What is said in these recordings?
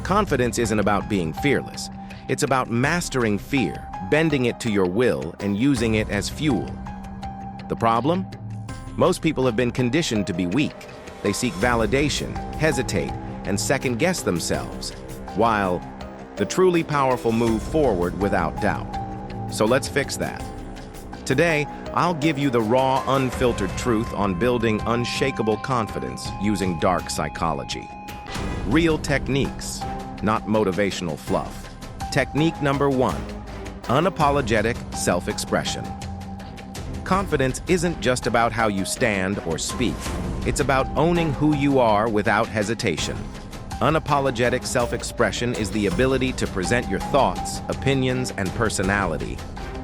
Confidence isn't about being fearless. It's about mastering fear, bending it to your will, and using it as fuel. The problem? Most people have been conditioned to be weak. They seek validation, hesitate, and second-guess themselves, while the truly powerful move forward without doubt. So let's fix that. Today, I'll give you the raw, unfiltered truth on building unshakable confidence using dark psychology. Real techniques, not motivational fluff. Technique number 1, unapologetic self-expression. Confidence isn't just about how you stand or speak. It's about owning who you are without hesitation. Unapologetic self-expression is the ability to present your thoughts, opinions, and personality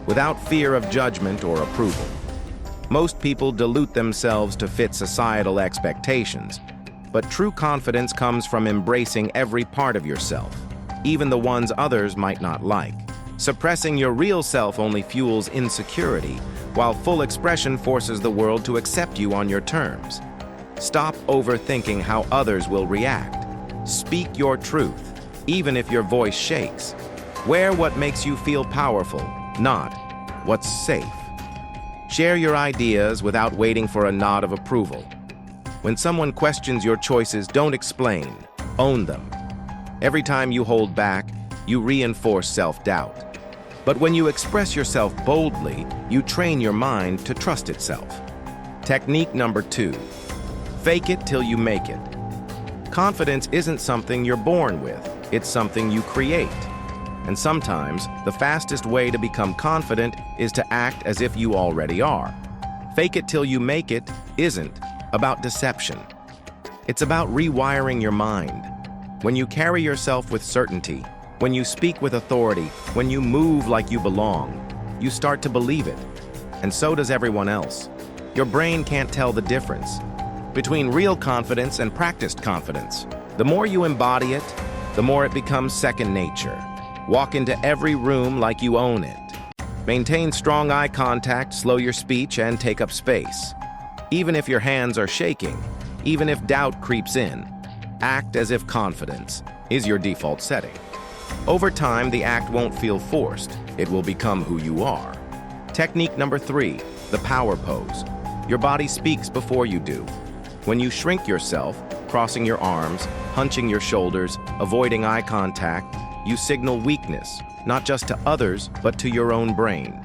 without fear of judgment or approval. Most people dilute themselves to fit societal expectations, but true confidence comes from embracing every part of yourself, even the ones others might not like. Suppressing your real self only fuels insecurity, while full expression forces the world to accept you on your terms. Stop overthinking how others will react. Speak your truth, even if your voice shakes. Wear what makes you feel powerful, not what's safe. Share your ideas without waiting for a nod of approval. When someone questions your choices, don't explain, own them. Every time you hold back, you reinforce self-doubt. But when you express yourself boldly, you train your mind to trust itself. Technique number 2, fake it till you make it. Confidence isn't something you're born with, it's something you create. And sometimes, the fastest way to become confident is to act as if you already are. Fake it till you make it isn't about deception. It's about rewiring your mind. When you carry yourself with certainty, when you speak with authority, when you move like you belong, you start to believe it. And so does everyone else. Your brain can't tell the difference between real confidence and practiced confidence. The more you embody it, the more it becomes second nature. Walk into every room like you own it. Maintain strong eye contact, slow your speech, and take up space. Even if your hands are shaking, even if doubt creeps in, act as if confidence is your default setting. Over time, the act won't feel forced. It will become who you are. Technique number 3, the power pose. Your body speaks before you do. When you shrink yourself, crossing your arms, hunching your shoulders, avoiding eye contact, you signal weakness, not just to others, but to your own brain.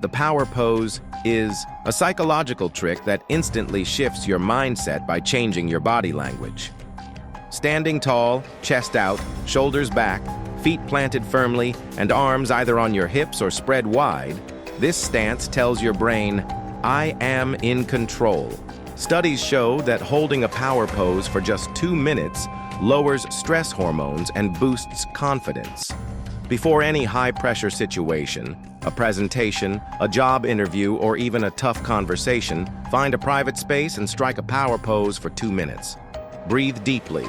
The power pose is a psychological trick that instantly shifts your mindset by changing your body language. Standing tall, chest out, shoulders back, feet planted firmly, and arms either on your hips or spread wide, this stance tells your brain, I am in control. Studies show that holding a power pose for just 2 minutes lowers stress hormones and boosts confidence. Before any high-pressure situation, a presentation, a job interview, or even a tough conversation, find a private space and strike a power pose for 2 minutes. Breathe deeply,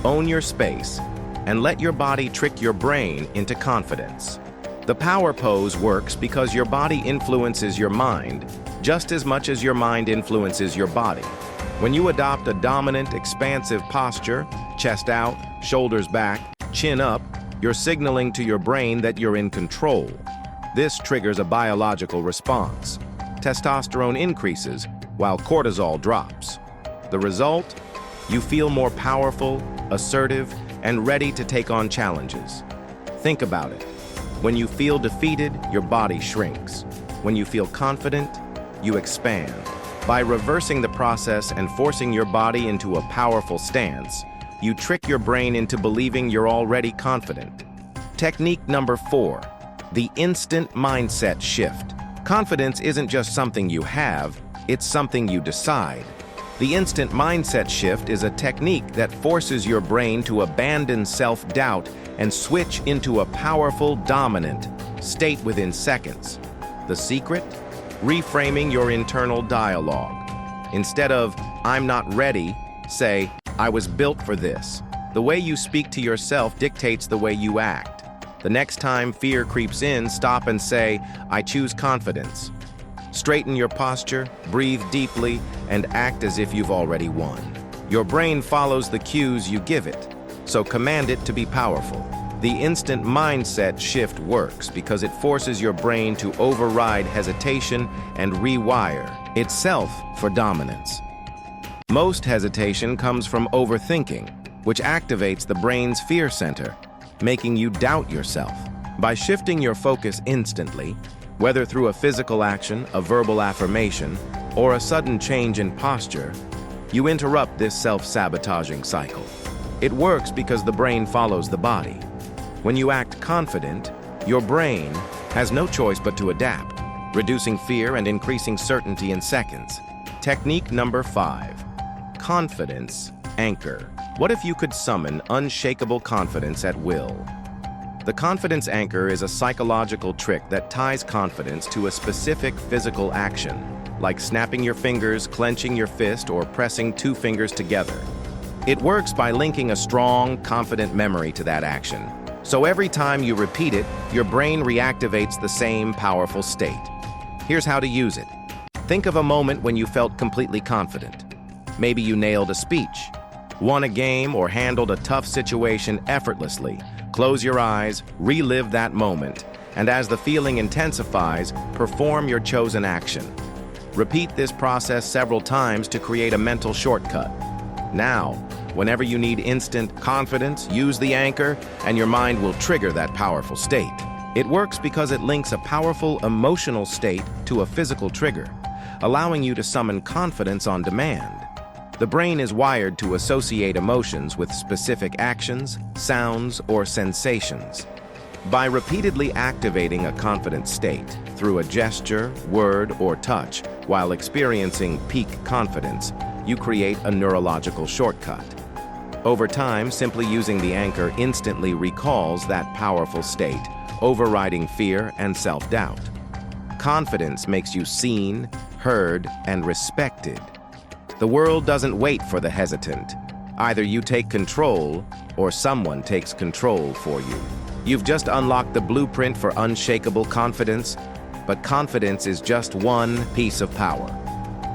own your space, and let your body trick your brain into confidence. The power pose works because your body influences your mind just as much as your mind influences your body. When you adopt a dominant, expansive posture, chest out, shoulders back, chin up, you're signaling to your brain that you're in control. This triggers a biological response. Testosterone increases while cortisol drops. The result? You feel more powerful, assertive, and ready to take on challenges. Think about it. When you feel defeated, your body shrinks. When you feel confident, you expand. By reversing the process and forcing your body into a powerful stance, you trick your brain into believing you're already confident. Technique number 4, the instant mindset shift. Confidence isn't just something you have, it's something you decide. The instant mindset shift is a technique that forces your brain to abandon self-doubt and switch into a powerful, dominant state within seconds. The secret? Reframing your internal dialogue. Instead of, I'm not ready, say, I was built for this. The way you speak to yourself dictates the way you act. The next time fear creeps in, stop and say, I choose confidence. Straighten your posture, breathe deeply, and act as if you've already won. Your brain follows the cues you give it. so command it to be powerful. The instant mindset shift works because it forces your brain to override hesitation and rewire itself for dominance. Most hesitation comes from overthinking, which activates the brain's fear center, making you doubt yourself. By shifting your focus instantly, whether through a physical action, a verbal affirmation, or a sudden change in posture, you interrupt this self-sabotaging cycle. It works because the brain follows the body. When you act confident, your brain has no choice but to adapt, reducing fear and increasing certainty in seconds. Technique number 5. Confidence anchor. What if you could summon unshakable confidence at will? The confidence anchor is a psychological trick that ties confidence to a specific physical action, like snapping your fingers, clenching your fist, or pressing 2 fingers together. It works by linking a strong, confident memory to that action. So every time you repeat it, your brain reactivates the same powerful state. Here's how to use it. Think of a moment when you felt completely confident. Maybe you nailed a speech, won a game, or handled a tough situation effortlessly. Close your eyes, relive that moment, and as the feeling intensifies, perform your chosen action. Repeat this process several times to create a mental shortcut. Now, whenever you need instant confidence, use the anchor, and your mind will trigger that powerful state. It works because it links a powerful emotional state to a physical trigger, allowing you to summon confidence on demand. The brain is wired to associate emotions with specific actions, sounds, or sensations. By repeatedly activating a confident state through a gesture, word, or touch while experiencing peak confidence, you create a neurological shortcut. Over time, simply using the anchor instantly recalls that powerful state, overriding fear and self-doubt. Confidence makes you seen, heard, and respected. The world doesn't wait for the hesitant. Either you take control, or someone takes control for you. You've just unlocked the blueprint for unshakable confidence, but confidence is just one piece of power.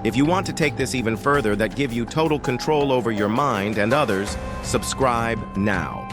If you want to take this even further that give you total control over your mind and others, subscribe now.